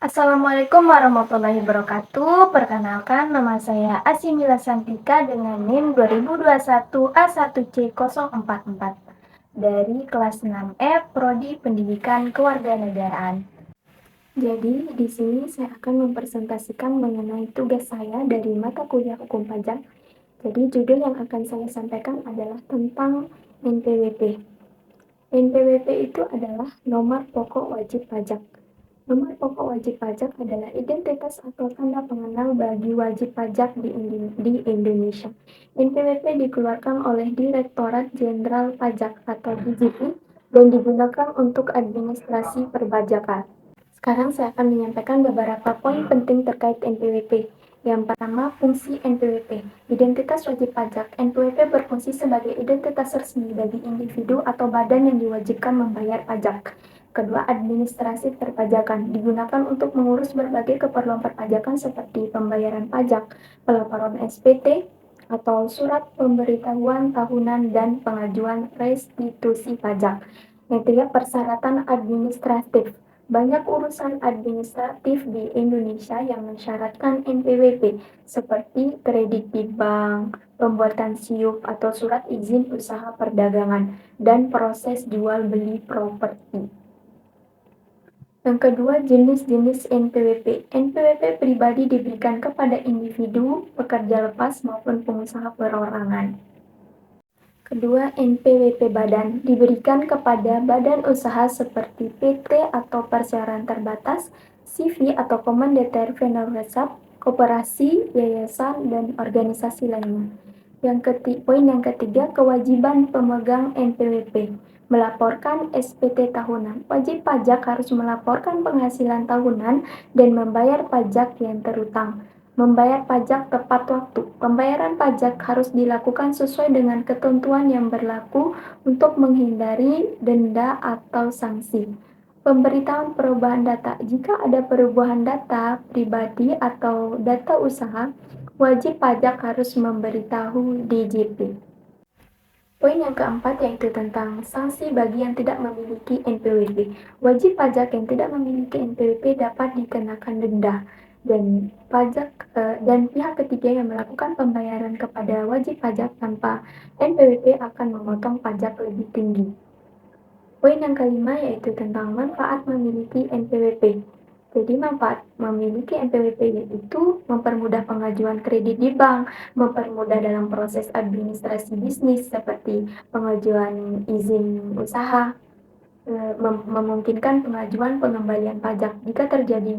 Assalamualaikum warahmatullahi wabarakatuh. Perkenalkan, nama saya Asimila Santika dengan NIM 2021 A1C044 dari kelas 6F Prodi Pendidikan Kewarganegaraan. Jadi, di sini saya akan mempresentasikan mengenai tugas saya dari mata kuliah Hukum Pajak. Jadi, judul yang akan saya sampaikan adalah tentang NPWP. NPWP itu adalah nomor pokok wajib pajak. Nomor pokok wajib pajak adalah identitas atau tanda pengenal bagi wajib pajak di Indonesia. NPWP dikeluarkan oleh Direktorat Jenderal Pajak atau DJP dan digunakan untuk administrasi perpajakan. Sekarang saya akan menyampaikan beberapa poin penting terkait NPWP. Yang pertama, fungsi NPWP. Identitas wajib pajak. NPWP berfungsi sebagai identitas resmi bagi individu atau badan yang diwajibkan membayar pajak. Kedua, administrasi perpajakan. Digunakan untuk mengurus berbagai keperluan perpajakan seperti pembayaran pajak, pelaporan SPT, atau surat pemberitahuan tahunan dan pengajuan restitusi pajak. Yang ketiga, persyaratan administratif. Banyak urusan administratif di Indonesia yang mensyaratkan NPWP, seperti kredit di bank, pembuatan SIUP atau surat izin usaha perdagangan, dan proses jual beli properti. Yang kedua, jenis-jenis NPWP. NPWP pribadi diberikan kepada individu, pekerja lepas, maupun pengusaha perorangan. Kedua, NPWP badan diberikan kepada badan usaha seperti PT atau perseroan terbatas, CV atau Komanditer Venerasap, koperasi, yayasan, dan organisasi lainnya. Poin yang ketiga, kewajiban pemegang NPWP melaporkan SPT tahunan. Wajib pajak harus melaporkan penghasilan tahunan dan membayar pajak yang terutang. Membayar pajak tepat waktu. Pembayaran pajak harus dilakukan sesuai dengan ketentuan yang berlaku untuk menghindari denda atau sanksi. Pemberitahuan perubahan data. Jika ada perubahan data pribadi atau data usaha, wajib pajak harus memberitahu DJP. Poin yang keempat yaitu tentang sanksi bagi yang tidak memiliki NPWP. Wajib pajak yang tidak memiliki NPWP dapat dikenakan denda dan pihak ketiga yang melakukan pembayaran kepada wajib pajak tanpa NPWP akan memotong pajak lebih tinggi. Poin yang kelima yaitu tentang manfaat memiliki NPWP. Jadi manfaat memiliki NPWP yaitu mempermudah pengajuan kredit di bank, mempermudah dalam proses administrasi bisnis seperti pengajuan izin usaha, memungkinkan pengajuan pengembalian pajak jika terjadi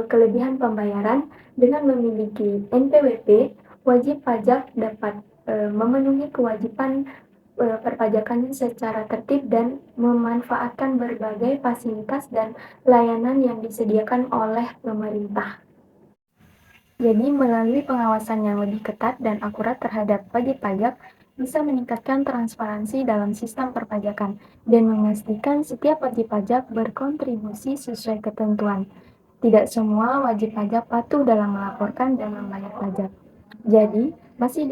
kelebihan pembayaran. Dengan memiliki NPWP, wajib pajak dapat memenuhi kewajiban perpajakannya secara tertib dan memanfaatkan berbagai fasilitas dan layanan yang disediakan oleh pemerintah. Jadi, melalui pengawasan yang lebih ketat dan akurat terhadap wajib pajak, bisa meningkatkan transparansi dalam sistem perpajakan dan memastikan setiap wajib pajak berkontribusi sesuai ketentuan. Tidak semua wajib pajak patuh dalam melaporkan dan membayar pajak. Jadi, masih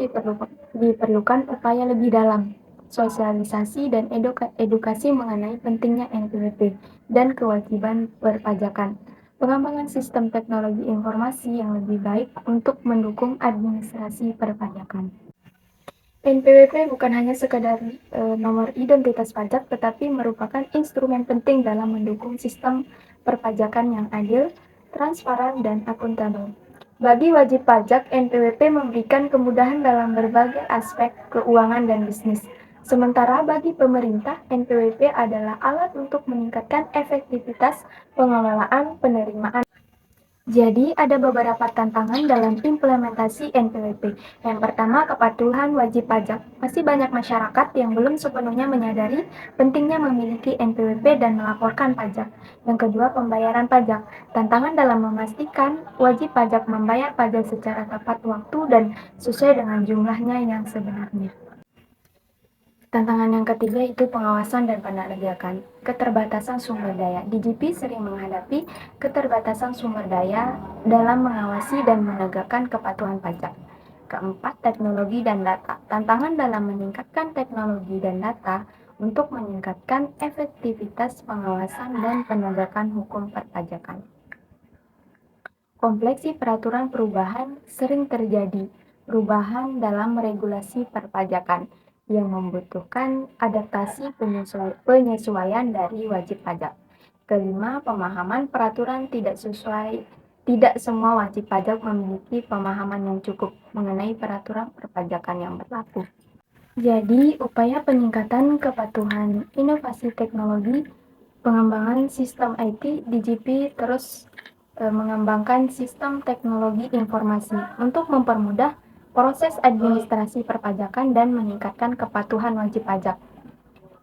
diperlukan upaya lebih dalam, sosialisasi dan edukasi mengenai pentingnya NPWP dan kewajiban perpajakan. Pengembangan sistem teknologi informasi yang lebih baik untuk mendukung administrasi perpajakan. NPWP bukan hanya sekedar nomor identitas pajak, tetapi merupakan instrumen penting dalam mendukung sistem perpajakan yang adil, transparan, dan akuntabel. Bagi wajib pajak, NPWP memberikan kemudahan dalam berbagai aspek keuangan dan bisnis. Sementara bagi pemerintah, NPWP adalah alat untuk meningkatkan efektivitas pengelolaan penerimaan. Jadi, ada beberapa tantangan dalam implementasi NPWP. Yang pertama, kepatuhan wajib pajak. Masih banyak masyarakat yang belum sepenuhnya menyadari pentingnya memiliki NPWP dan melaporkan pajak. Yang kedua, pembayaran pajak. Tantangan dalam memastikan wajib pajak membayar pajak secara tepat waktu dan sesuai dengan jumlahnya yang sebenarnya. Tantangan yang ketiga itu pengawasan dan penegakan. Keterbatasan sumber daya. DJP sering menghadapi keterbatasan sumber daya dalam mengawasi dan menegakkan kepatuhan pajak. Keempat, teknologi dan data. Tantangan dalam meningkatkan teknologi dan data untuk meningkatkan efektivitas pengawasan dan penegakan hukum perpajakan. Kompleksi peraturan perubahan sering terjadi perubahan dalam regulasi perpajakan yang membutuhkan adaptasi penyesuaian dari wajib pajak. Kelima, pemahaman peraturan tidak sesuai. Tidak semua wajib pajak memiliki pemahaman yang cukup mengenai peraturan perpajakan yang berlaku. Jadi, upaya peningkatan kepatuhan inovasi teknologi, pengembangan sistem IT, DGP terus mengembangkan sistem teknologi informasi untuk mempermudah proses administrasi perpajakan dan meningkatkan kepatuhan wajib pajak.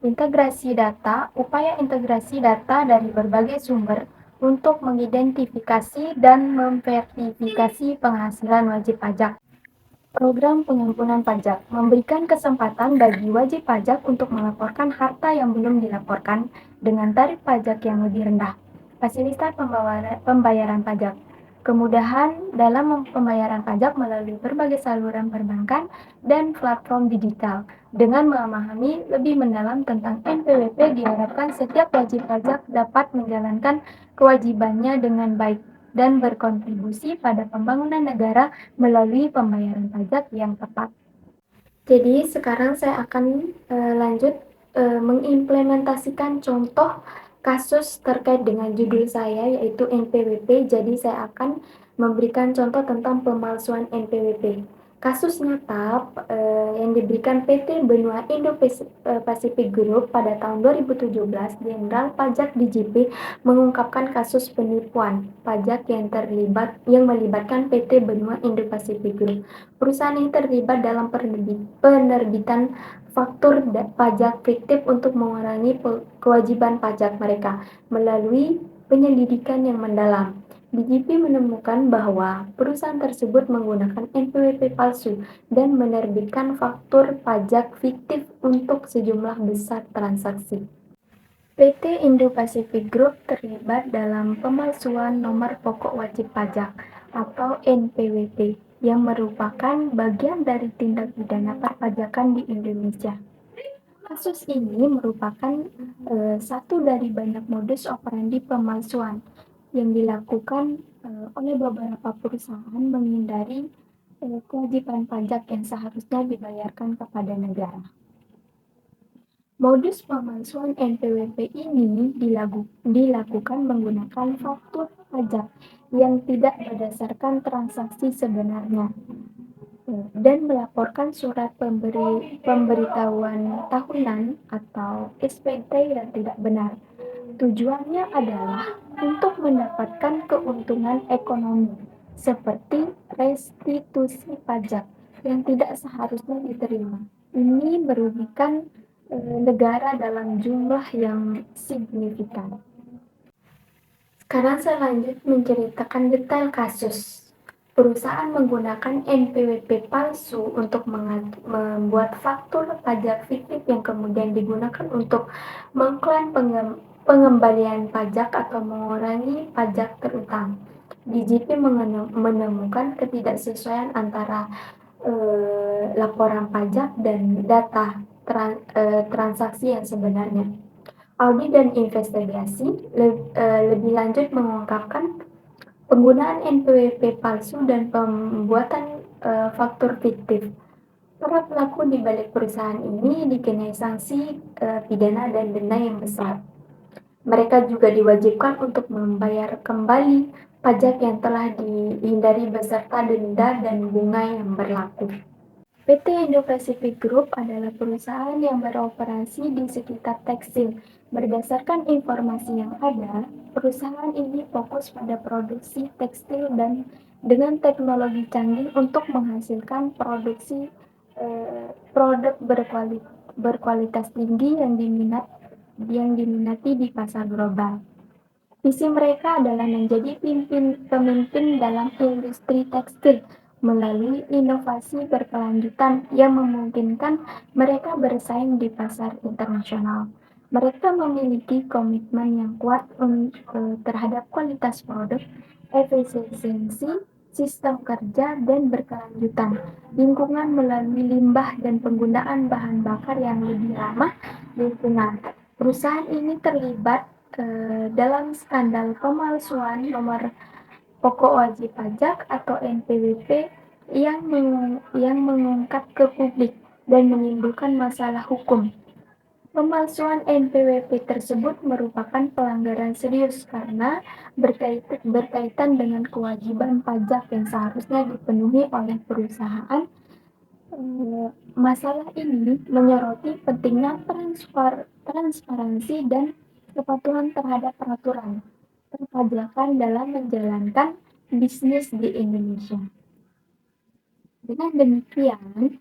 Integrasi data, upaya integrasi data dari berbagai sumber untuk mengidentifikasi dan memverifikasi penghasilan wajib pajak. Program pengampunan pajak memberikan kesempatan bagi wajib pajak untuk melaporkan harta yang belum dilaporkan dengan tarif pajak yang lebih rendah. Fasilitas pembayaran pajak. Kemudahan dalam pembayaran pajak melalui berbagai saluran perbankan dan platform digital. Dengan memahami lebih mendalam tentang NPWP, diharapkan setiap wajib pajak dapat menjalankan kewajibannya dengan baik dan berkontribusi pada pembangunan negara melalui pembayaran pajak yang tepat. Jadi sekarang saya akan lanjut mengimplementasikan contoh kasus terkait dengan judul saya yaitu NPWP. Jadi saya akan memberikan contoh tentang pemalsuan NPWP. Kasus nyata yang diberikan PT Benua Indo-Pacific Group pada tahun 2017, Jenderal Pajak DJP mengungkapkan kasus penipuan pajak yang melibatkan PT Benua Indo-Pacific Group. Perusahaan ini terlibat dalam penerbitan faktur pajak fiktif untuk mengurangi kewajiban pajak mereka melalui penyelidikan yang mendalam. DJP menemukan bahwa perusahaan tersebut menggunakan NPWP palsu dan menerbitkan faktur pajak fiktif untuk sejumlah besar transaksi. PT Indo-Pacific Group terlibat dalam pemalsuan nomor pokok wajib pajak atau NPWP yang merupakan bagian dari tindak pidana perpajakan di Indonesia. Kasus ini merupakan satu dari banyak modus operandi pemalsuan yang dilakukan oleh beberapa perusahaan menghindari kewajiban pajak yang seharusnya dibayarkan kepada negara. Modus pemalsuan NPWP ini dilakukan menggunakan faktur pajak yang tidak berdasarkan transaksi sebenarnya dan melaporkan surat pemberitahuan tahunan atau SPT yang tidak benar. Tujuannya adalah untuk mendapatkan keuntungan ekonomi seperti restitusi pajak yang tidak seharusnya diterima. Ini merugikan negara dalam jumlah yang signifikan. Sekarang saya lanjut menceritakan detail kasus. Perusahaan menggunakan NPWP palsu untuk membuat faktur pajak fiktif yang kemudian digunakan untuk mengklaim pengembalian pajak atau mengurangi pajak terutang. DJP menemukan ketidaksesuaian antara laporan pajak dan data transaksi yang sebenarnya. Audit dan investigasi lebih lanjut mengungkapkan penggunaan NPWP palsu dan pembuatan faktur fiktif. Para pelaku di balik perusahaan ini dikenai sanksi pidana dan denda yang besar. Mereka juga diwajibkan untuk membayar kembali pajak yang telah dihindari beserta denda dan bunga yang berlaku. PT Indo-Pacific Group adalah perusahaan yang beroperasi di sekitar tekstil. Berdasarkan informasi yang ada, perusahaan ini fokus pada produksi tekstil dan dengan teknologi canggih untuk menghasilkan produk berkualitas tinggi yang diminati di pasar global. Visi mereka adalah menjadi pemimpin dalam industri tekstil melalui inovasi berkelanjutan yang memungkinkan mereka bersaing di pasar internasional. Mereka memiliki komitmen yang kuat terhadap kualitas produk, efisiensi, sistem kerja, dan berkelanjutan lingkungan melalui limbah dan penggunaan bahan bakar yang lebih ramah lingkungan. Perusahaan ini terlibat dalam skandal pemalsuan nomor pokok wajib pajak atau NPWP yang mengungkap ke publik dan menimbulkan masalah hukum. Pemalsuan NPWP tersebut merupakan pelanggaran serius karena berkaitan dengan kewajiban pajak yang seharusnya dipenuhi oleh perusahaan. Masalah ini menyoroti pentingnya transparansi dan kepatuhan terhadap peraturan perpajakan dalam menjalankan bisnis di Indonesia. Dengan demikian,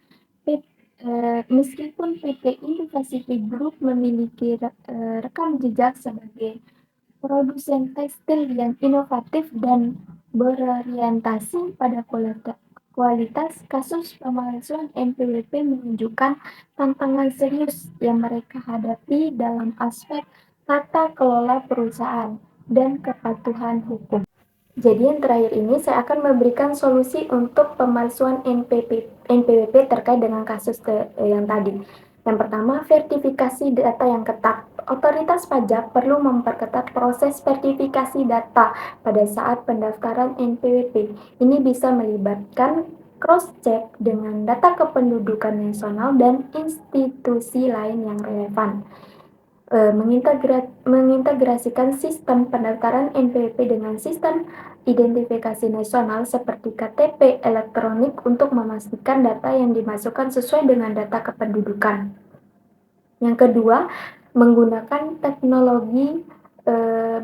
meskipun PT Indo-Pacific Group memiliki rekam jejak sebagai produsen tekstil yang inovatif dan berorientasi pada kualitas, kasus pemalsuan NPWP menunjukkan tantangan serius yang mereka hadapi dalam aspek tata kelola perusahaan dan kepatuhan hukum. Jadi yang terakhir ini saya akan memberikan solusi untuk pemalsuan NPWP terkait dengan kasus yang tadi. Yang pertama, verifikasi data yang ketat. Otoritas pajak perlu memperketat proses verifikasi data pada saat pendaftaran NPWP. Ini bisa melibatkan cross-check dengan data kependudukan nasional dan institusi lain yang relevan. Mengintegrasikan sistem pendaftaran NPWP dengan sistem identifikasi nasional seperti KTP elektronik untuk memastikan data yang dimasukkan sesuai dengan data kependudukan. Yang kedua, menggunakan teknologi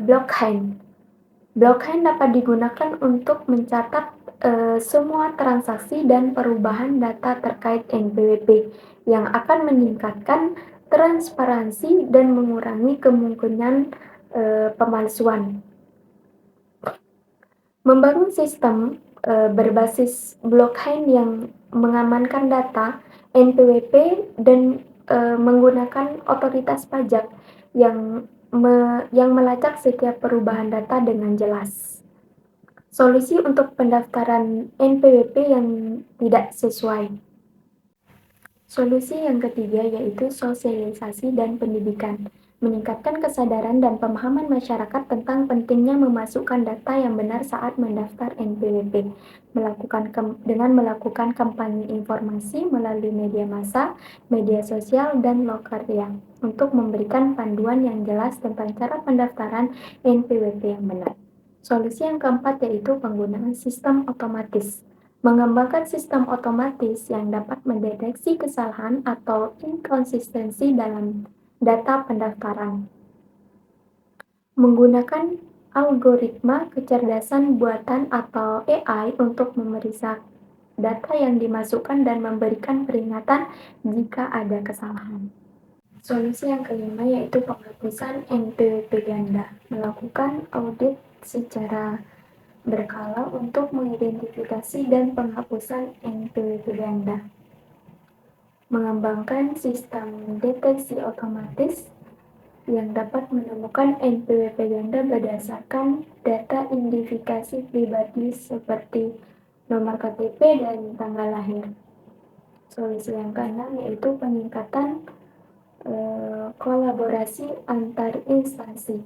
blockchain. Blockchain dapat digunakan untuk mencatat semua transaksi dan perubahan data terkait NPWP yang akan meningkatkan transparansi dan mengurangi kemungkinan pemalsuan. Membangun sistem berbasis blockchain yang mengamankan data NPWP dan menggunakan otoritas pajak yang melacak setiap perubahan data dengan jelas. Solusi untuk pendaftaran NPWP yang tidak sesuai. Solusi yang ketiga yaitu sosialisasi dan pendidikan. Meningkatkan kesadaran dan pemahaman masyarakat tentang pentingnya memasukkan data yang benar saat mendaftar NPWP. Dengan melakukan kampanye informasi melalui media massa, media sosial, dan lokalia untuk memberikan panduan yang jelas tentang cara pendaftaran NPWP yang benar. Solusi yang keempat yaitu penggunaan sistem otomatis. Mengembangkan sistem otomatis yang dapat mendeteksi kesalahan atau inkonsistensi dalam data pendaftaran. Menggunakan algoritma kecerdasan buatan atau AI untuk memeriksa data yang dimasukkan dan memberikan peringatan jika ada kesalahan. Solusi yang kelima yaitu penghapusan NPWP ganda. Melakukan audit secara berkala untuk mengidentifikasi dan penghapusan NPWP ganda. Mengembangkan sistem deteksi otomatis yang dapat menemukan NPWP ganda berdasarkan data identifikasi pribadi seperti nomor KTP dan tanggal lahir. Solusi yang keenam yaitu peningkatan kolaborasi antar instansi,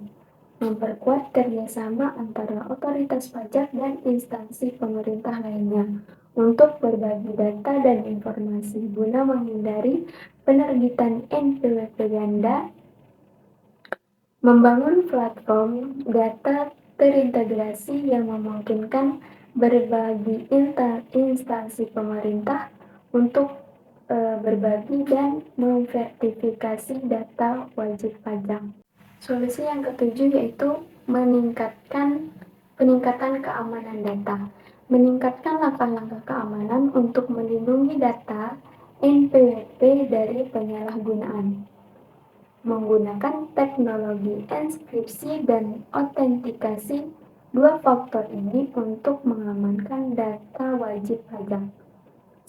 memperkuat kerjasama antara otoritas pajak dan instansi pemerintah lainnya untuk berbagi data dan informasi guna menghindari penerbitan NPWP ganda. Membangun platform data terintegrasi yang memungkinkan berbagi instansi pemerintah untuk berbagi dan memverifikasi data wajib pajak. Solusi yang ketujuh yaitu peningkatan keamanan data. Meningkatkan langkah-langkah keamanan untuk melindungi data NPWP dari penyalahgunaan. Menggunakan teknologi enskripsi dan autentikasi dua faktor ini untuk mengamankan data wajib pajak.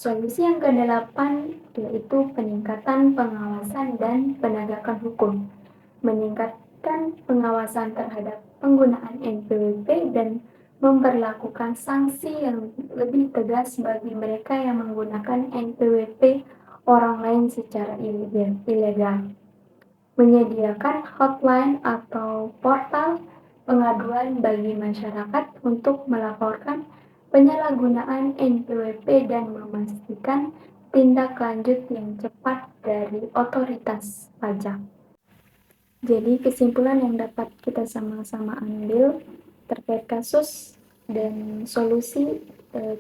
Solusi yang kedelapan yaitu peningkatan pengawasan dan penegakan hukum. Meningkatkan pengawasan terhadap penggunaan NPWP dan memberlakukan sanksi yang lebih tegas bagi mereka yang menggunakan NPWP orang lain secara ilegal. Menyediakan hotline atau portal pengaduan bagi masyarakat untuk melaporkan penyalahgunaan NPWP dan memastikan tindak lanjut yang cepat dari otoritas pajak. Jadi kesimpulan yang dapat kita sama-sama ambil terkait kasus dan solusi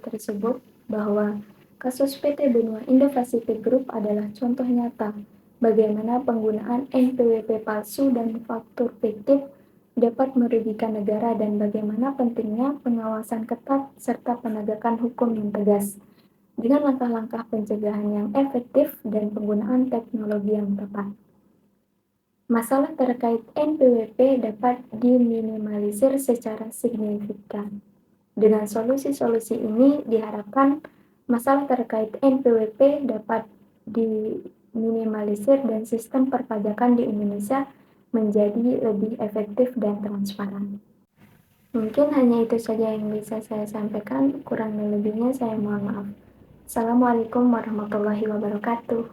tersebut bahwa kasus PT Benua Indo-Pasifik Group adalah contoh nyata bagaimana penggunaan NPWP palsu dan faktur fiktif dapat merugikan negara dan bagaimana pentingnya pengawasan ketat serta penegakan hukum yang tegas dengan langkah-langkah pencegahan yang efektif dan penggunaan teknologi yang tepat. Masalah terkait NPWP dapat diminimalisir secara signifikan. Dengan solusi-solusi ini diharapkan masalah terkait NPWP dapat diminimalisir dan sistem perpajakan di Indonesia menjadi lebih efektif dan transparan. Mungkin hanya itu saja yang bisa saya sampaikan, kurang lebihnya saya mohon maaf. Assalamualaikum warahmatullahi wabarakatuh.